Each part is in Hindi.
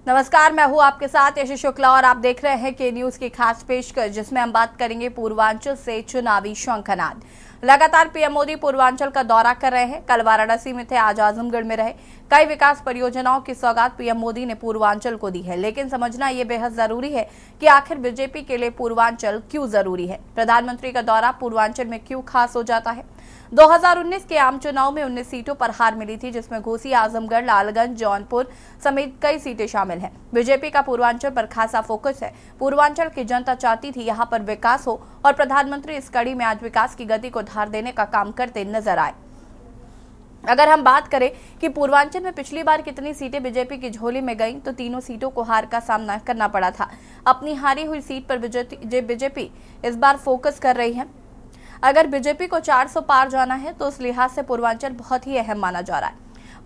नमस्कार, मैं हूं आपके साथ यशस्वी शुक्ला और आप देख रहे हैं के न्यूज की खास पेशकश, जिसमें हम बात करेंगे पूर्वांचल से चुनावी शंखनाद। लगातार पीएम मोदी पूर्वांचल का दौरा कर रहे हैं। कल वाराणसी में थे, आज आजमगढ़ में रहे। कई विकास परियोजनाओं की सौगात पीएम मोदी ने पूर्वांचल को दी है, लेकिन समझना ये बेहद जरूरी है कि आखिर बीजेपी के लिए पूर्वांचल क्यों जरूरी है। प्रधानमंत्री का दौरा पूर्वांचल में क्यों खास हो जाता है। 2019 के आम चुनाव में 19 सीटों पर हार मिली थी, जिसमें घोसी, आजमगढ़, लालगंज, जौनपुर समेत कई सीटें शामिल हैं। बीजेपी का पूर्वांचल पर खासा फोकस है। पूर्वांचल की जनता चाहती थी यहां पर विकास हो और प्रधानमंत्री इस कड़ी में आज विकास की गति को धार देने का काम करते नजर आए। अगर हम बात करें कि पूर्वांचल में पिछली बार कितनी सीटें बीजेपी की झोली में गईं, तो तीनों सीटों को हार का सामना करना पड़ा था। अपनी हारी हुई सीट पर बीजेपी इस बार फोकस कर रही है। अगर बीजेपी को 400 पार जाना है तो उस लिहाज से पूर्वांचल बहुत ही अहम माना जा रहा है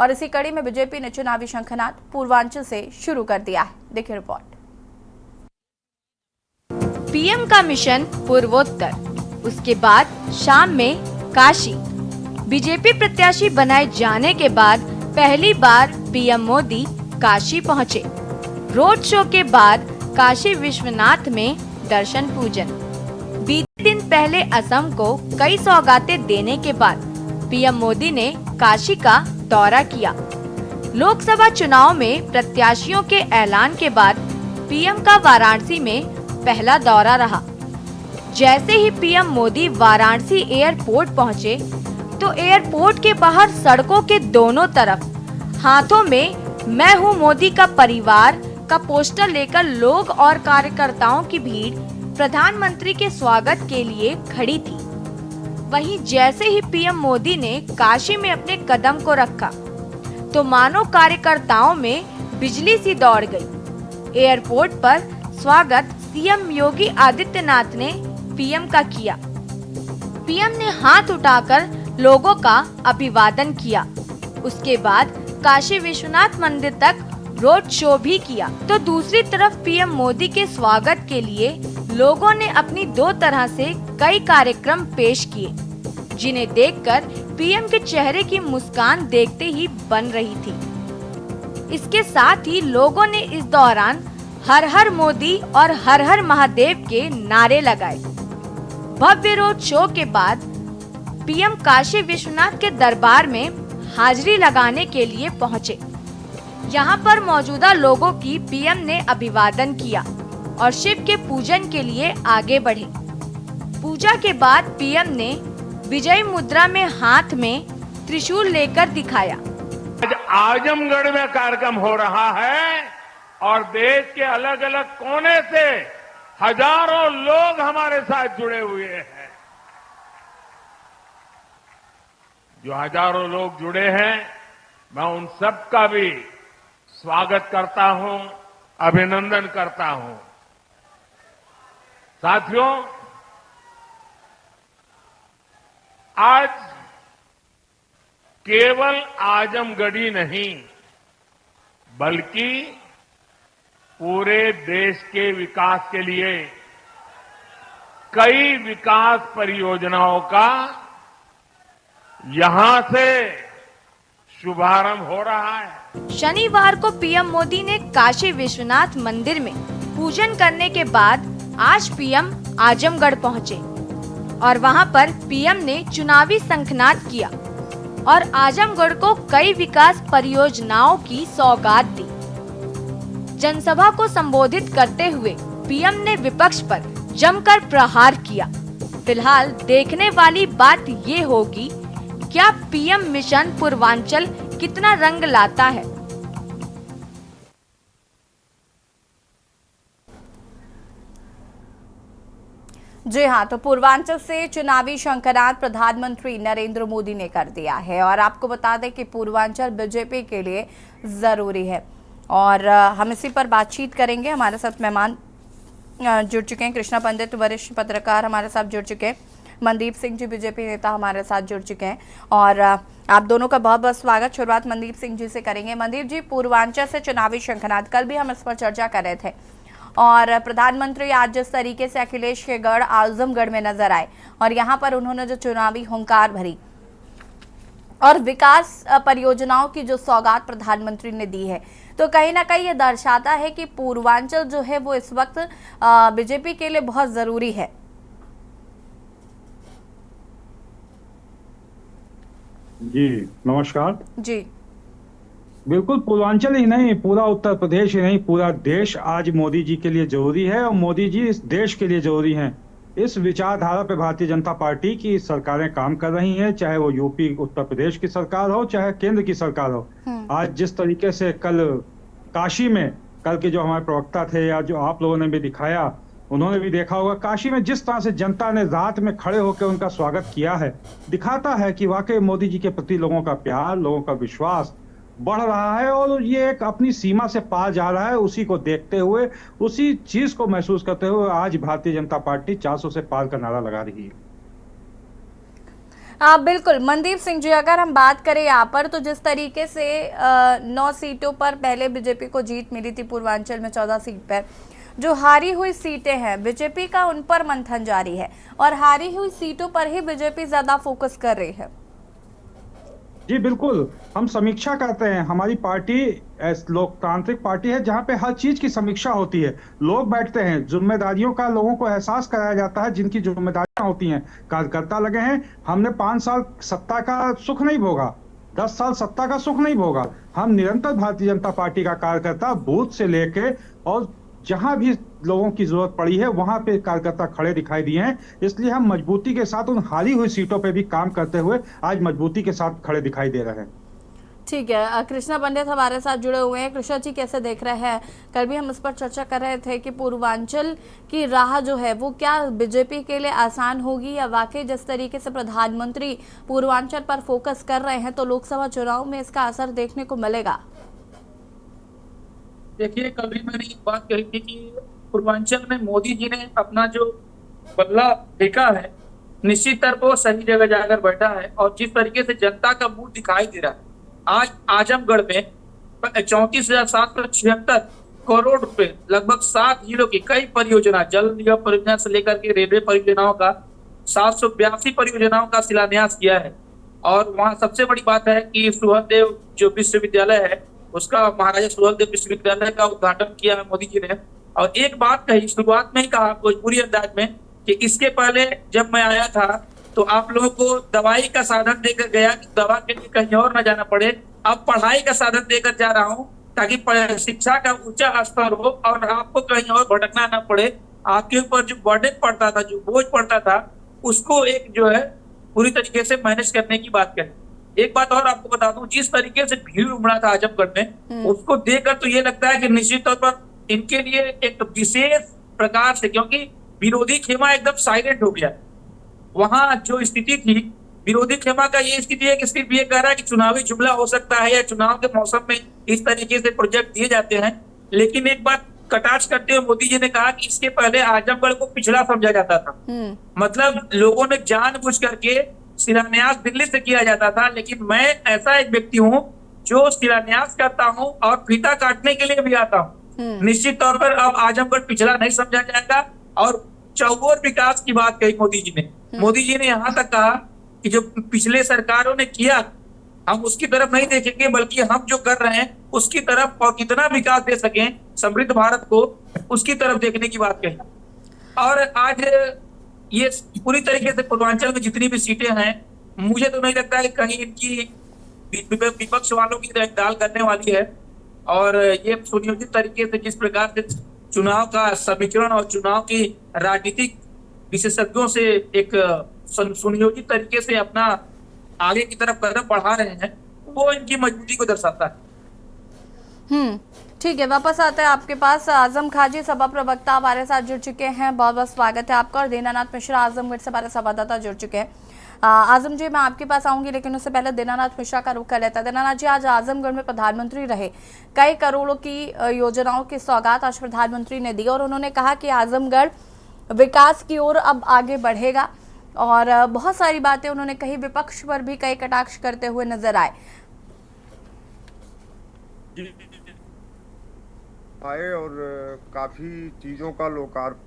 और इसी कड़ी में बीजेपी ने चुनावी शंखनाद पूर्वांचल से शुरू कर दिया है। देखिए रिपोर्ट। पीएम का मिशन पूर्वोत्तर, उसके बाद शाम में काशी। बीजेपी प्रत्याशी बनाए जाने के बाद पहली बार पीएम मोदी काशी पहुंचे। रोड शो के बाद काशी विश्वनाथ में दर्शन पूजन। बीते दिन पहले असम को कई सौगातें देने के बाद पीएम मोदी ने काशी का दौरा किया। लोकसभा चुनाव में प्रत्याशियों के ऐलान के बाद पीएम का वाराणसी में पहला दौरा रहा। जैसे ही पीएम मोदी वाराणसी एयरपोर्ट पहुंचे, तो एयरपोर्ट के बाहर सड़कों के दोनों तरफ हाथों में "मैं हूं मोदी का परिवार" का पोस्टर लेकर लोग और कार्यकर्ताओं की भीड़ प्रधानमंत्री के स्वागत के लिए खड़ी थी। वहीं जैसे ही पीएम मोदी ने काशी में अपने कदम को रखा, तो मानो कार्यकर्ताओं में बिजली सी दौड़ गई। एयरपोर्ट पर स्वागत सीएम योगी आदित्यनाथ ने पीएम का किया। पीएम ने हाथ उठाकर लोगों का अभिवादन किया। उसके बाद काशी विश्वनाथ मंदिर तक रोड शो भी किया। तो दूसरी तरफ पीएम मोदी के स्वागत के लिए लोगों ने अपनी दो तरह से कई कार्यक्रम पेश किए, जिन्हें देखकर पीएम के चेहरे की मुस्कान देखते ही बन रही थी। इसके साथ ही लोगों ने इस दौरान हर हर मोदी और हर हर महादेव के नारे लगाए। भव्य रोड शो के बाद पीएम काशी विश्वनाथ के दरबार में हाजिरी लगाने के लिए पहुंचे। यहाँ पर मौजूदा लोगों की पीएम ने अभिवादन किया और शिव के पूजन के लिए आगे बढ़े। पूजा के बाद पीएम ने विजय मुद्रा में हाथ में त्रिशूल लेकर दिखाया। आज आजमगढ़ में कार्यक्रम हो रहा है और देश के अलग अलग कोने से हजारों लोग हमारे साथ जुड़े हुए हैं। जो हजारों लोग जुड़े हैं, मैं उन सब का भी स्वागत करता हूं, अभिनंदन करता हूं। साथियों, आज केवल आजमगढ़ी नहीं, बल्कि पूरे देश के विकास के लिए कई विकास परियोजनाओं का यहां से शुभारंभ हो रहा है। शनिवार को पीएम मोदी ने काशी विश्वनाथ मंदिर में पूजन करने के बाद आज पीएम आजमगढ़ पहुंचे और वहां पर पीएम ने चुनावी शंखनाद किया और आजमगढ़ को कई विकास परियोजनाओं की सौगात दी। जनसभा को संबोधित करते हुए पीएम ने विपक्ष पर जमकर प्रहार किया। फिलहाल देखने वाली बात ये होगी, क्या पीएम मिशन पूर्वांचल कितना रंग लाता है। जी हाँ, तो पूर्वांचल से चुनावी शंखनाद प्रधानमंत्री नरेंद्र मोदी ने कर दिया है और आपको बता दें कि पूर्वांचल बीजेपी के लिए जरूरी है और हम इसी पर बातचीत करेंगे। हमारे साथ मेहमान जुड़ चुके हैं, कृष्णा पंडित वरिष्ठ पत्रकार हमारे साथ जुड़ चुके हैं, मनदीप सिंह जी बीजेपी नेता हमारे साथ जुड़ चुके हैं और आप दोनों का बहुत बहुत स्वागत। शुरुआत मनदीप सिंह जी से करेंगे। मनदीप जी, पूर्वांचल से चुनावी शंखनाद, कल भी हम इस पर चर्चा कर रहे थे और प्रधानमंत्री आज जिस तरीके से अखिलेश के गढ़ आजमगढ़ में नजर आए और यहाँ पर उन्होंने जो चुनावी हुंकार भरी और विकास परियोजनाओं की जो सौगात प्रधानमंत्री ने दी है, तो कहीं ना कहीं ये दर्शाता है कि पूर्वांचल जो है वो इस वक्त बीजेपी के लिए बहुत जरूरी है। जी नमस्कार। जी बिल्कुल, पूर्वांचल ही नहीं, पूरा उत्तर प्रदेश ही नहीं, पूरा देश आज मोदी जी के लिए जरूरी है और मोदी जी इस देश के लिए जरूरी हैं। इस विचारधारा पे भारतीय जनता पार्टी की सरकारें काम कर रही हैं, चाहे वो यूपी उत्तर प्रदेश की सरकार हो, चाहे केंद्र की सरकार हो। आज जिस तरीके से कल काशी में, कल के जो हमारे प्रवक्ता थे या जो आप लोगों ने भी दिखाया, उन्होंने भी देखा होगा काशी में जिस तरह से जनता ने रात में खड़े होकर उनका स्वागत किया है, दिखाता है कि वाकई मोदी जी के प्रति लोगों का प्यार, लोगों का विश्वास बढ़ रहा है और ये एक अपनी सीमा से पार जा रहा है। उसी को देखते हुए, उसी चीज को महसूस करते हुए आज भारतीय जनता पार्टी 400 से पार का नारा लगा रही है। बिल्कुल मनदीप सिंह जी, अगर हम बात करें यहाँ पर तो जिस तरीके से 9 सीटों पर पहले बीजेपी को जीत मिली थी, पूर्वांचल में 14 सीट पर जो हारी हुई सीटें हैं, बीजेपी का उन पर मंथन जारी है और हारी हुई सीटों पर ही बीजेपी ज्यादा फोकस कर रही है। जी बिल्कुल, हम समीक्षा करते हैं। हमारी पार्टी लोकतांत्रिक पार्टी है जहां पे हर चीज की समीक्षा होती है, लोग बैठते हैं, जिम्मेदारियों का लोगों को एहसास कराया जाता है, जिनकी जिम्मेदारियां होती हैं। कार्यकर्ता लगे हैं, हमने 5 साल सत्ता का सुख नहीं भोगा, 10 साल सत्ता का सुख नहीं भोगा। हम निरंतर भारतीय जनता पार्टी का कार्यकर्ता बूथ से लेके और जहां भी लोगों की जरूरत पड़ी है वहां पे कार्यकर्ता खड़े दिखाई दिए हैं। इसलिए हम मजबूती के साथ उन हारी हुई सीटों पे भी काम करते हुए आज मजबूती के साथ खड़े दिखाई दे रहे हैं। ठीक है, कृष्णा पंडित हमारे साथ जुड़े हुए हैं। कृष्णा जी, कैसे देख रहे हैं? कल भी हम इस पर चर्चा कर रहे थे कि पूर्वांचल की राह जो है वो क्या बीजेपी के लिए आसान होगी या वाकई जिस तरीके से प्रधानमंत्री पूर्वांचल पर फोकस कर रहे हैं तो लोकसभा चुनाव में इसका असर देखने को मिलेगा? देखिए, कल भी मैंने एक बात कही थी कि पूर्वांचल में मोदी जी ने अपना जो बल्ला फेंका है, निश्चित तौर पर वो सही जगह जाकर बैठा है और जिस तरीके से जनता का मुंह दिखाई दे रहा है, आज आजमगढ़ में 34,776 करोड़ रुपए, लगभग 7 जिलों की कई परियोजना, जल निगम परियोजना से लेकर के रेलवे परियोजनाओं का 782 परियोजनाओं का शिलान्यास किया है। और वहाँ सबसे बड़ी बात है कि सुहेलदेव जो विश्वविद्यालय है, उसका महाराजा सुहेलदेव विश्वविद्यालय का उद्घाटन किया है मोदी जी ने। और एक बात कही, शुरुआत में ही कहा भोजपुरी अंदाज में कि इसके पहले जब मैं आया था तो आप लोगों को दवाई का साधन देकर गया कि दवा के लिए कहीं और न जाना पड़े, अब पढ़ाई का साधन देकर जा रहा हूँ ताकि शिक्षा का ऊंचा स्तर हो और आपको कहीं और भटकना न पड़े। आपके ऊपर जो बर्डन पड़ता था, जो बोझ पड़ता था, उसको एक जो है पूरी तरीके से मैनेज करने की बात करें। एक बात और आपको बता दूं, जिस तरीके से भीड़ उमड़ा था आजमगढ़ में, उसको देखकर तो ये लगता है कि निश्चित तौर पर इनके लिए एक विशेष प्रकार से, क्योंकि विरोधी खेमा एकदम साइलेंट हो गया। वहां जो स्थिति थी, विरोधी खेमा का ये स्थिति है कि सिर्फ ये कह रहा है कि चुनावी जुमला हो सकता है या चुनाव के मौसम में इस तरीके से प्रोजेक्ट दिए जाते हैं। लेकिन एक बात कटाक्ष करते हुए मोदी जी ने कहा कि इसके पहले आजमगढ़ को पिछड़ा समझा जाता था, मतलब लोगों ने जानबूझ करके शिलान्यास दिल्ली से किया जाता था। लेकिन मैं ऐसा एक व्यक्ति हूँ जो शिलान्यास करता हूँ और फीता काटने के लिए भी आता हूँ। निश्चित तौर पर अब आजमगढ़ पिछड़ा नहीं समझा जाएगा। और चौगोर विकास की बात कही मोदी जी ने। मोदी जी ने यहाँ तक कहा कि जो पिछले सरकारों ने किया हम उसकी तरफ नहीं देखेंगे, बल्कि हम जो कर रहे हैं उसकी तरफ और कितना विकास दे सकें समृद्ध भारत को, उसकी तरफ देखने की बात कही। और आज ये पूरी तरीके से पूर्वांचल में जितनी भी सीटें हैं, मुझे तो नहीं लगता है कहीं इनकी विपक्ष वालों की दाल करने वाली है। और ये सुनियोजित तरीके से जिस प्रकार से चुनाव का समीकरण और चुनाव की राजनीतिक विशेषज्ञों से एक सुनियोजित तरीके से अपना आगे की तरफ कदम बढ़ा रहे हैं, वो इनकी मजबूती को दर्शाता है। ठीक है, वापस आते हैं आपके पास। आजम खाजी, सभा प्रवक्ता हमारे साथ जुड़ चुके हैं, बहुत बहुत स्वागत है आपका। और दीनानाथ मिश्रा आजमगढ़ से हमारे संवाददाता जुड़ चुके हैं। आजम जी, मैं आपके पास आऊंगी लेकिन उससे पहले दीनानाथ मिश्रा का रुख कर लेता है। दीनानाथ जी, आज आजमगढ़ में प्रधानमंत्री रहे, कई करोड़ों की योजनाओं की सौगात आज प्रधानमंत्री ने दी और उन्होंने कहा कि आजमगढ़ विकास की ओर अब आगे बढ़ेगा और बहुत सारी बातें उन्होंने कही, विपक्ष पर भी कई कटाक्ष करते हुए नजर आए और काफी चीजों का लोकार्पण।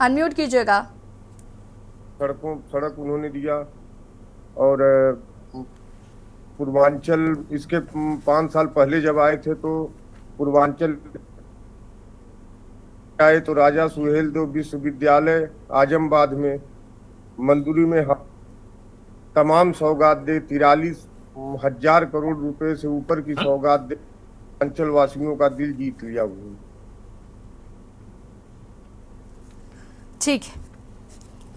अनम्यूट कीजिएगा। सड़क उन्होंने दिया और पूर्वांचल इसके 5 साल पहले जब आए थे तो पूर्वांचल आए तो राजा सुहेल देव विश्वविद्यालय आजमबाद में मंजूरी में तमाम सौगात दे 43,000 करोड़ रुपए से ऊपर की सौगात दे अंचल वासियों का दिल जीत लिया हुआ। ठीक है,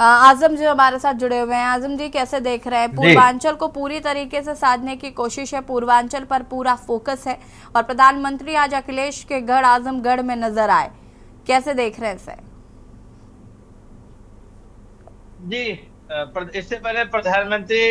आजम जी हमारे साथ जुड़े हुए हैं। आजम जी कैसे देख रहे हैं, पूर्वांचल को पूरी तरीके से साधने की कोशिश है, पूर्वांचल पर पूरा फोकस है और प्रधानमंत्री आज अखिलेश के गढ़ आजमगढ़ में नजर आए, कैसे देख रहे हैं इसे? जी, इससे पहले प्रधानमंत्री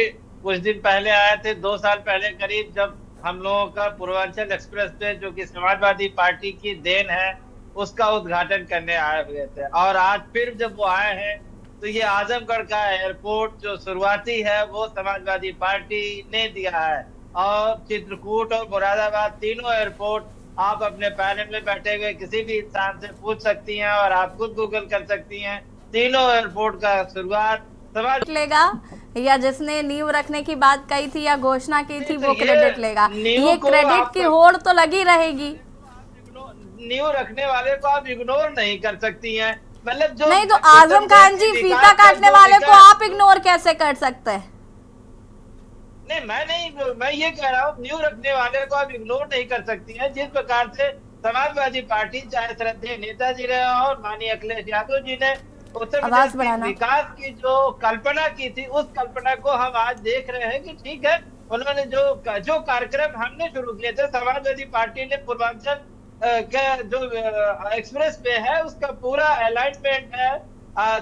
कुछ दिन पहले आए थे, 2 साल पहले करीब, जब हम लोगों का पूर्वांचल एक्सप्रेस वे जो कि समाजवादी पार्टी की देन है उसका उद्घाटन करने आए हुए थे। और आज फिर जब वो आए हैं तो ये आजमगढ़ का एयरपोर्ट जो शुरुआती है वो समाजवादी पार्टी ने दिया है। और चित्रकूट और मुरादाबाद तीनों एयरपोर्ट आप अपने पैनल में बैठे हुए किसी भी इंसान से पूछ सकती हैं और आप खुद गूगल कर सकती हैं, तीनों एयरपोर्ट का शुरुआत लेगा या जिसने नींव रखने की बात कही थी या घोषणा की थी वो क्रेडिट लेगा? ये क्रेडिट की होड़ तो लगी रहेगी। नींव रखने वाले को आप इग्नोर नहीं कर सकती हैं, मतलब जो नहीं तो आजम खान जी फीता काटने वाले को आप इग्नोर कैसे कर सकते हैं? नहीं, मैं ये कह रहा हूँ नींव रखने वाले को आप इग्नोर नहीं कर सकती हैं। जिस प्रकार से समाजवादी पार्टी चाहे श्रद्धेय नेताजी रहे और माननीय अखिलेश यादव जी ने उत्तर प्रदेश के विकास की जो कल्पना की थी उस कल्पना को हम आज देख रहे हैं कि ठीक है, उन्होंने जो कार्यक्रम हमने शुरू किए थे, समाजवादी पार्टी ने पूर्वांचल का जो एक्सप्रेस वे है उसका पूरा अलाइनमेंट है,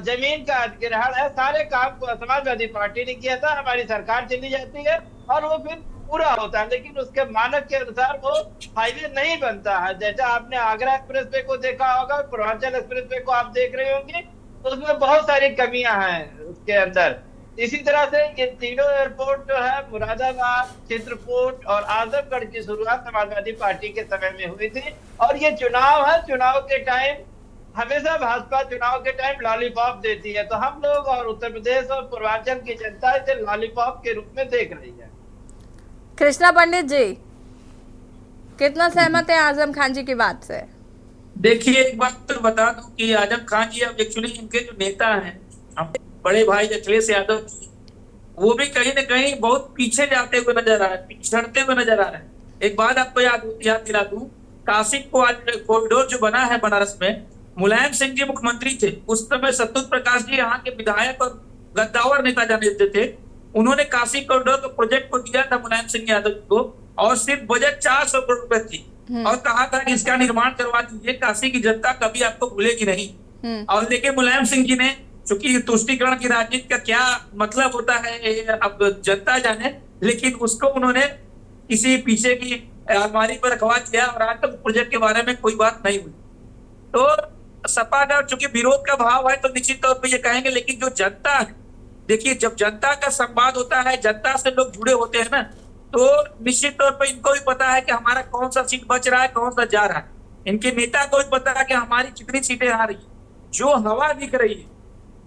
जमीन का अधिग्रहण है, सारे काम को समाजवादी पार्टी ने किया था। हमारी सरकार चली जाती है और वो फिर पूरा होता है, लेकिन उसके मानक के अनुसार वो हाईवे नहीं बनता है। जैसे आपने आगरा एक्सप्रेस वे को देखा होगा, पूर्वांचल एक्सप्रेस वे को आप देख रहे होंगे, तो उसमें बहुत सारी कमियां हैं उसके अंदर। इसी तरह से ये तीनों एयरपोर्ट जो है मुरादाबाद, चित्रकूट और आजमगढ़ की शुरुआत समाजवादी पार्टी के समय में हुई थी। और ये चुनाव है, चुनाव के टाइम हमेशा भाजपा चुनाव के टाइम लॉलीपॉप देती है, तो हम लोग और उत्तर प्रदेश और पूर्वांचल की जनता इसे लॉलीपॉप के रूप में देख रही है। कृष्णा पंडित जी कितना सहमत है आजम खान जी की बात से? देखिए, एक बात तो बता दूं कि आजम खान जी अब एक्चुअली इनके जो नेता हैं, हम बड़े भाई अखिलेश यादव जी, वो भी कहीं ना कहीं बहुत पीछे जाते हुए नजर आ रहे हैं, पिछड़ते हुए नजर आ रहे हैं। एक बात आपको याद दिला दूं, काशी कॉरिडोर जो बना है बनारस में, मुलायम सिंह जी मुख्यमंत्री थे उस समय, सत्युत प्रकाश जी यहाँ के विधायक और गद्दावर नेता जाने थे। उन्होंने काशी कॉरिडोर के प्रोजेक्ट को दिया था मुलायम सिंह यादव को, और सिर्फ बजट 400 करोड़ रुपए थी और कहा था कि इसका निर्माण करवा दीजिए, काशी की जनता कभी आपको भूलेगी नहीं। और लेकिन मुलायम सिंह जी ने, चूंकि तुष्टीकरण की राजनीति का क्या मतलब होता है अब जनता जाने, लेकिन उसको उन्होंने किसी पीछे की अलमारी पर रखवा दिया और आज तक प्रोजेक्ट के बारे में कोई बात नहीं हुई। तो सपा का चूंकि विरोध का भाव है तो निश्चित तौर पर ये कहेंगे, लेकिन जो जनता है, देखिए जब जनता का संवाद होता है, जनता से लोग जुड़े होते हैं ना, तो निश्चित तौर पर इनको भी पता है कि हमारा कौन सा सीट बच रहा है, कौन सा जा रहा है। इनके नेता को भी पता है कि हमारी कितनी सीटें आ रही है। जो हवा दिख रही है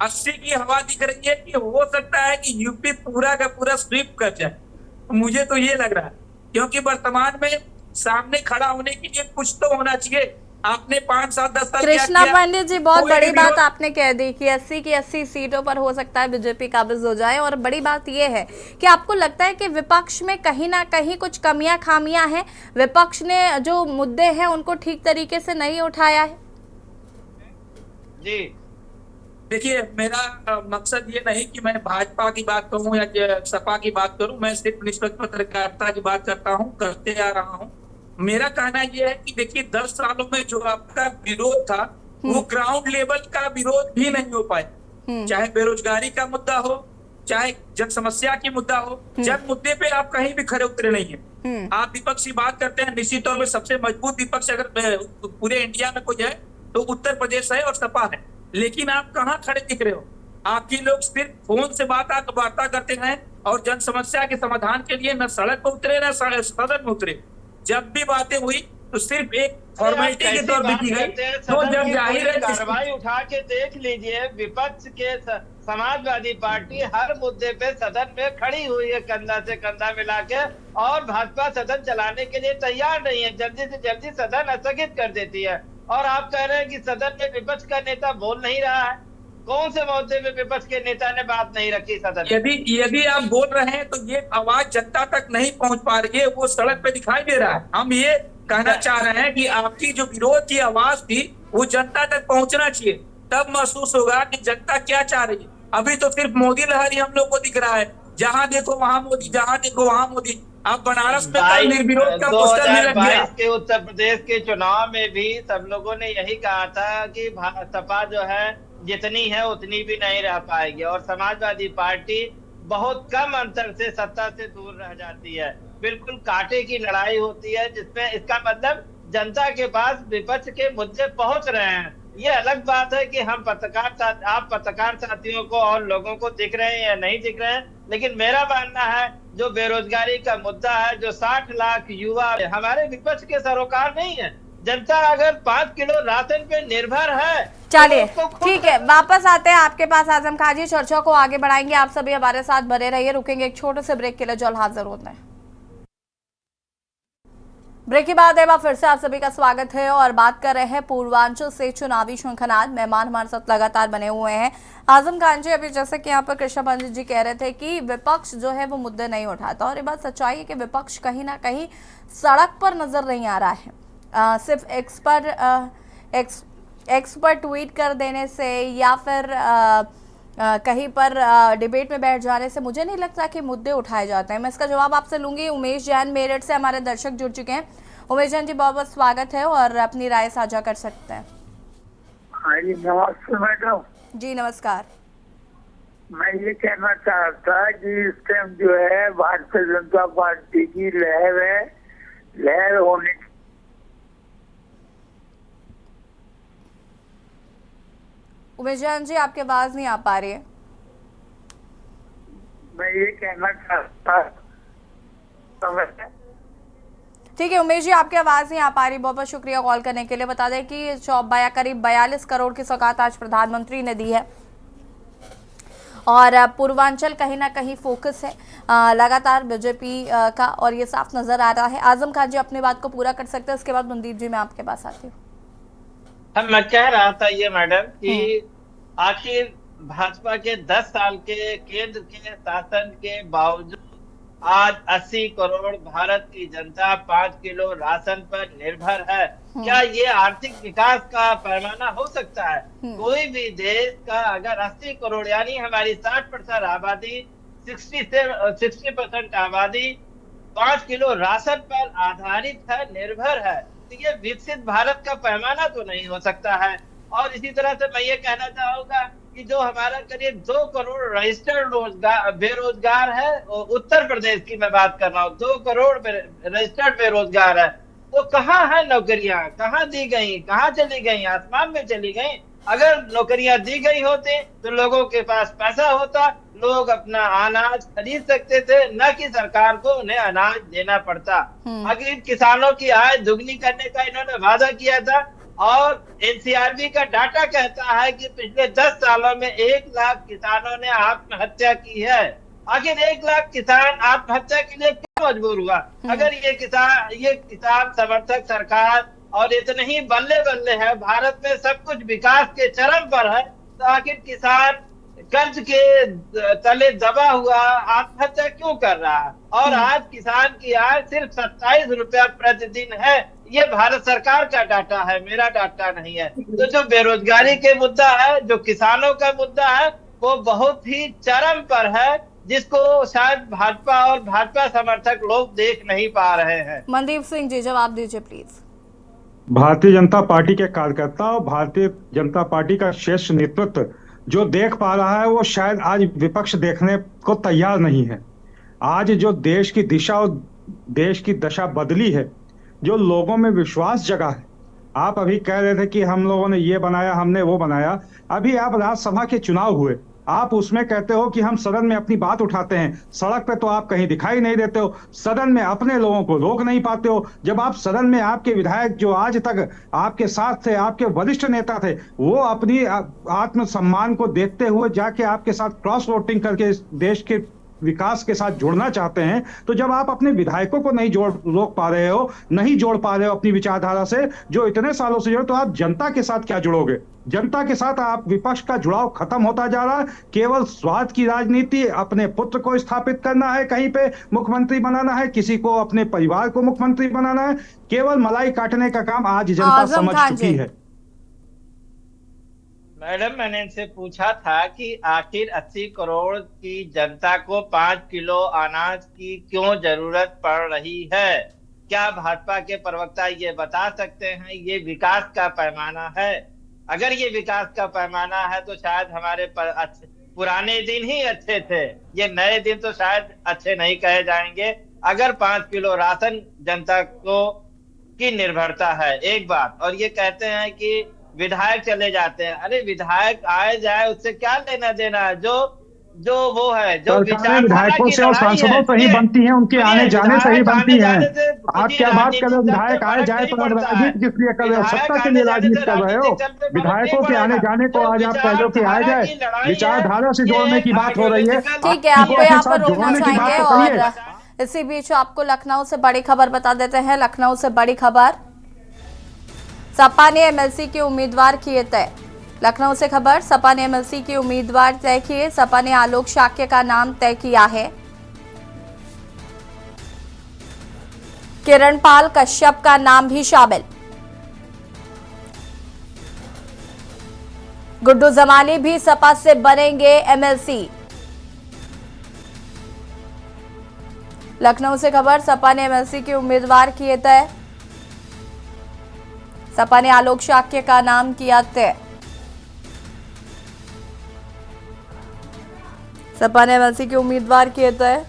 80 की हवा दिख रही है कि हो सकता है कि यूपी पूरा का पूरा स्वीप कर जाए, मुझे तो ये लग रहा है, क्योंकि वर्तमान में सामने खड़ा होने के लिए कुछ तो होना चाहिए। आपने 5 साल 10 साल कृष्णा पंडित जी बहुत बड़ी बात आपने कह दी कि 80 की 80 सीटों पर हो सकता है बीजेपी काबिज हो जाए। और बड़ी बात यह है कि आपको लगता है कि विपक्ष में कहीं ना कहीं कुछ कमियां खामियां हैं, विपक्ष ने जो मुद्दे हैं उनको ठीक तरीके से नहीं उठाया है? जी देखिए, मेरा मकसद ये नहीं कि मैं भाजपा की बात करूं या सपा की बात करूं, मैं सिर्फ निष्पक्ष पत्रकारिता की बात करता हूं, करते आ रहा हूं। मेरा कहना यह है कि देखिए 10 सालों में जो आपका विरोध था वो ग्राउंड लेवल का विरोध भी नहीं हो पाया, चाहे बेरोजगारी का मुद्दा हो, चाहे जन समस्या की मुद्दा हो, जन मुद्दे पे आप कहीं भी खड़े उतरे नहीं है। आप विपक्ष की बात करते हैं, निश्चित तौर पर सबसे मजबूत विपक्ष अगर पूरे इंडिया में कोई है तो उत्तर प्रदेश है और सपा है, लेकिन आप कहाँ खड़े दिख रहे हो? आपके लोग सिर्फ फोन से वार्ता करते हैं और जन समस्या के समाधान के लिए न सड़क पर उतरे न सदन में उतरे। जब भी बातें हुई तो सिर्फ एक फॉर्मेलिटी के तौर पर की गई। तो जब जाहिर है कार्रवाई उठा के देख लीजिए, विपक्ष के समाजवादी पार्टी हर मुद्दे पे सदन में खड़ी हुई है, कंधा से कंधा मिला के, और भाजपा सदन चलाने के लिए तैयार नहीं है, जल्दी से जल्दी सदन स्थगित कर देती है। और आप कह रहे हैं कि सदन में विपक्ष का नेता बोल नहीं रहा है। कौन से मुद्दे पे विपक्ष के नेता ने बात नहीं रखी सदन में? यदि आप बोल रहे हैं तो ये आवाज जनता तक नहीं पहुंच पा रही है, वो सड़क पे दिखाई दे रहा है। हम ये कहना चाह रहे हैं कि आपकी जो विरोध की आवाज थी वो जनता तक पहुंचना चाहिए, तब महसूस होगा कि जनता क्या चाह रही है। अभी तो सिर्फ मोदी लहर ही हम लोग को दिख रहा है, जहां देखो वहां मोदी, जहां देखो वहां मोदी। आप बनारस में कल निर्विरोध का पोस्टर भी लग गया। 2022 के उत्तर प्रदेश के चुनाव में भी सब लोगों ने यही कहा था कि सपा जो है जितनी है उतनी भी नहीं रह पाएगी, और समाजवादी पार्टी बहुत कम अंतर से सत्ता से दूर रह जाती है। बिल्कुल कांटे की लड़ाई होती है, जिसमें इसका मतलब जनता के पास विपक्ष के मुद्दे पहुंच रहे हैं। ये अलग बात है कि हम आप पत्रकार साथियों को और लोगों को दिख रहे हैं या नहीं दिख रहे हैं, लेकिन मेरा मानना है जो बेरोजगारी का मुद्दा है, जो 60 लाख युवा हमारे विपक्ष के सरोकार नहीं है। जनता अगर 5 किलो राशन पे निर्भर है। चलिए ठीक है, वापस आते हैं आपके पास आजम खान जी, चर्चा को आगे बढ़ाएंगे। आप सभी हमारे साथ बने रहिए, रुकेंगे एक छोटे से ब्रेक के लिए, जल्द हाजिर होते हैं। ब्रेक के बाद एक बार फिर से आप सभी का स्वागत है और बात कर रहे हैं पूर्वांचल से चुनावी शंखनाद। मेहमान हमारे साथ लगातार बने हुए हैं। आजम खान जी, अभी जैसे कि यहाँ पर कृष्णा पंडित जी कह रहे थे कि विपक्ष जो है वो मुद्दे नहीं उठाता, और ये बात सच्चाई है कि विपक्ष कहीं ना कहीं सड़क पर नजर नहीं आ रहा है। सिर्फ एक्स पर ट्वीट कर देने से या फिर कहीं पर डिबेट में बैठ जाने से मुझे नहीं लगता कि मुद्दे उठाए जाते हैं। मैं इसका जवाब आपसे लूंगी। उमेश जैन मेरठ से हमारे दर्शक जुड़ चुके हैं। उमेश जैन जी, बहुत बहुत स्वागत है और अपनी राय साझा कर सकते हैं। नमस्ते मैडम जी नमस्कार। मैं ये कहना चाहता कि इस टाइम जो है भारतीय जनता पार्टी की लहर है, लहर होने। उमेश जैन जी, आपकी आवाज नहीं आ पा रही है। मैं ये कहना चाहता, ठीक है उमेश जी, आपकी आवाज नहीं आ पा रही। बहुत बहुत शुक्रिया कॉल करने के लिए। बता दें कि करीब 42 करोड़ की सौगात आज प्रधानमंत्री ने दी है और पूर्वांचल कहीं ना कहीं फोकस है लगातार बीजेपी का, और ये साफ नजर आ रहा है। आजम खान जी अपनी बात को पूरा कर सकते हैं, उसके बाद मनदीप जी मैं आपके पास आती हूँ। मैं कह रहा था ये मैडम कि आखिर भाजपा के 10 साल के केंद्र के शासन के बावजूद आज 80 करोड़ भारत की जनता 5 किलो राशन पर निर्भर है। क्या ये आर्थिक विकास का पैमाना हो सकता है? कोई भी देश का अगर 80 करोड़ यानी हमारी 60% आबादी, 60% आबादी 5 किलो राशन पर आधारित है, निर्भर है, तो ये विकसित भारत का पैमाना तो नहीं हो सकता है। और इसी तरह से मैं ये कहना चाहूंगा कि जो हमारा करीब 2 करोड़ रजिस्टर्ड बेरोजगार है, उत्तर प्रदेश की मैं बात कर रहा हूँ, 2 करोड़ रजिस्टर्ड बेरोजगार है, तो कहाँ है नौकरियां? कहाँ दी गई? कहाँ चली गई? आसमान में चली गई। अगर नौकरियां दी गई होती तो लोगों के पास पैसा होता, लोग अपना अनाज खरीद सकते थे, न कि सरकार को उन्हें अनाज देना पड़ता। अगर किसानों की आय दुगनी करने का इन्होंने वादा किया था, और एनसीआरबी का डाटा कहता है कि पिछले 10 सालों में 1 लाख किसानों ने आत्महत्या की है। आखिर 1 लाख किसान आत्महत्या के लिए क्यों मजबूर हुआ? अगर ये किसान समर्थक सरकार और इतने ही बल्ले बल्ले है, भारत में सब कुछ विकास के चरम पर है, तो आखिर किसान कर्ज के तले दबा हुआ आत्महत्या क्यों कर रहा है? और आज किसान की आय सिर्फ 27 रुपया प्रतिदिन है। ये भारत सरकार का डाटा है, मेरा डाटा नहीं है। तो जो बेरोजगारी के मुद्दा है, जो किसानों का मुद्दा है, वो बहुत ही चरम पर है, जिसको शायद भाजपा और भाजपा समर्थक लोग देख नहीं पा रहे हैं। मनदीप सिंह जी, जवाब दीजिए प्लीज। भारतीय जनता पार्टी के कार्यकर्ता और भारतीय जनता पार्टी का शीर्ष नेतृत्व जो देख पा रहा है, वो शायद आज विपक्ष देखने को तैयार नहीं है। आज जो देश की दिशा और देश की दशा बदली है, जो लोगों में विश्वास जगा है। आप अभी कह रहे थे कि हम लोगों ने ये बनाया, हमने वो बनाया। अभी आप राज्यसभा के चुनाव हुए, आप उसमें कहते हो कि हम सदन में अपनी बात उठाते हैं, सड़क पे तो आप कहीं दिखाई नहीं देते हो, सदन में अपने लोगों को रोक नहीं पाते हो। जब आप सदन में आपके विधायक जो आज तक आपके साथ थे, आपके वरिष्ठ नेता थे, वो अपनी आत्मसम्मान को देखते हुए जाके आपके साथ क्रॉस वोटिंग करके इस देश के विकास के साथ जुड़ना चाहते हैं, तो जब आप अपने विधायकों को नहीं रोक पा रहे हो, नहीं जोड़ पा रहे हो अपनी विचारधारा से जो इतने सालों से जुड़े, तो आप जनता के साथ क्या जुड़ोगे? जनता के साथ आप विपक्ष का जुड़ाव खत्म होता जा रहा है। केवल स्वार्थ की राजनीति, अपने पुत्र को स्थापित करना है, कहीं पे मुख्यमंत्री बनाना है, किसी को अपने परिवार को मुख्यमंत्री बनाना है, केवल मलाई काटने का काम आज जनता समझ चुकी है। मैडम, मैंने इनसे पूछा था कि आखिर 80 करोड़ की जनता को 5 किलो अनाज की क्यों जरूरत पड़ रही है? क्या भाजपा के प्रवक्ता ये बता सकते हैं ये विकास का पैमाना है? अगर ये विकास का पैमाना है तो शायद हमारे पुराने दिन ही अच्छे थे, ये नए दिन तो शायद अच्छे नहीं कहे जाएंगे। अगर 5 किलो राशन जनता को की निर्भरता है एक बात, और ये कहते हैं कि विधायक चले जाते हैं। अरे विधायक आए जाए उससे क्या लेना देना है? जो वो है, जो विधायकों से और सांसदों से ही बनती है, उनके आने जाने से ही बनती है। आप क्या बात कर रहे हो? विधायक आए जाए तो राजनीति किस लिए कर रहे हो? सत्ता के लिए राजनीति कर रहे हो? विधायकों के आने जाने को आज आप कह लो कि आए जाए, विचारधारा से जोड़ने की बात हो रही है। ठीक है, आपको यहाँ पर रोकना चाहेंगे। और इसी बीच आपको लखनऊ से बड़ी खबर बता देते हैं। लखनऊ से बड़ी खबर, सपा ने एमएलसी के उम्मीदवार किए तय। लखनऊ से खबर, सपा ने एमएलसी के उम्मीदवार तय किए। सपा ने आलोक शाक्य का नाम तय किया है। किरणपाल कश्यप का नाम भी शामिल। गुड्डू जमाली भी सपा से बनेंगे एमएलसी। लखनऊ से खबर, सपा ने एमएलसी के उम्मीदवार किए तय। सपा ने आलोक शाक्य का नाम किया तय। सपा ने एमएलसी के उम्मीदवार किए तय।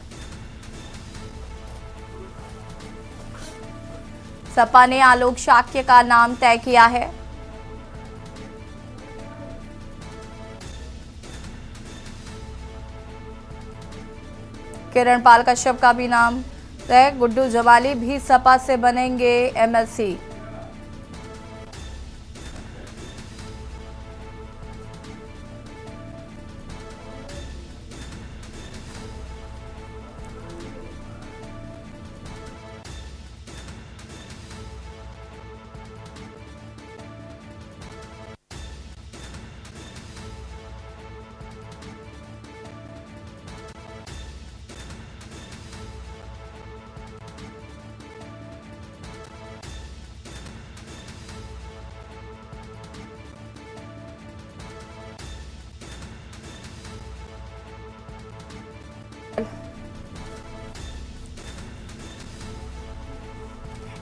सपा ने आलोक शाक्य का नाम तय किया है। किरणपाल कश्यप का भी नाम तय। गुड्डू जमाली भी सपा से बनेंगे एमएलसी।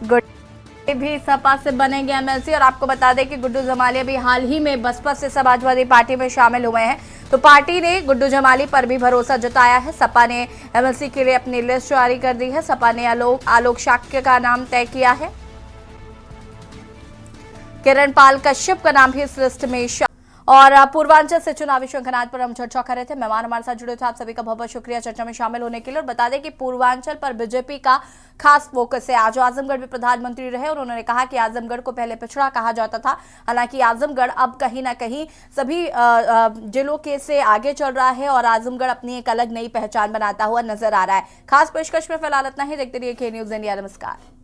गुड्डू भी सपा से बनेंगे एमएलसी। और आपको बता दें कि गुड्डू जमाली भी हाल ही में बसपा से समाजवादी पार्टी में शामिल हुए हैं, तो पार्टी ने गुड्डू जमाली पर भी भरोसा जताया है। सपा ने एमएलसी के लिए अपनी लिस्ट जारी कर दी है। सपा ने आलोक शाक्य का नाम तय किया है। किरणपाल कश्यप का नाम भी इस लिस्ट में। और पूर्वांचल से चुनावी शंखनाद पर हम चर्चा कर रहे थे। मेहमान हमारे साथ जुड़े थे, आप सभी का बहुत बहुत शुक्रिया चर्चा में शामिल होने के लिए। और बता दें कि पूर्वांचल पर बीजेपी का खास फोकस है। आज आजमगढ़ में प्रधानमंत्री रहे और उन्होंने कहा कि आजमगढ़ को पहले पिछड़ा कहा जाता था, हालांकि आजमगढ़ अब कहीं ना कहीं सभी जिलों के से आगे चल रहा है और आजमगढ़ अपनी एक अलग नई पहचान बनाता हुआ नजर आ रहा है। खास पेशकश में फिलहाल इतना ही। देखते रहिए के न्यूज़ इंडिया। नमस्कार।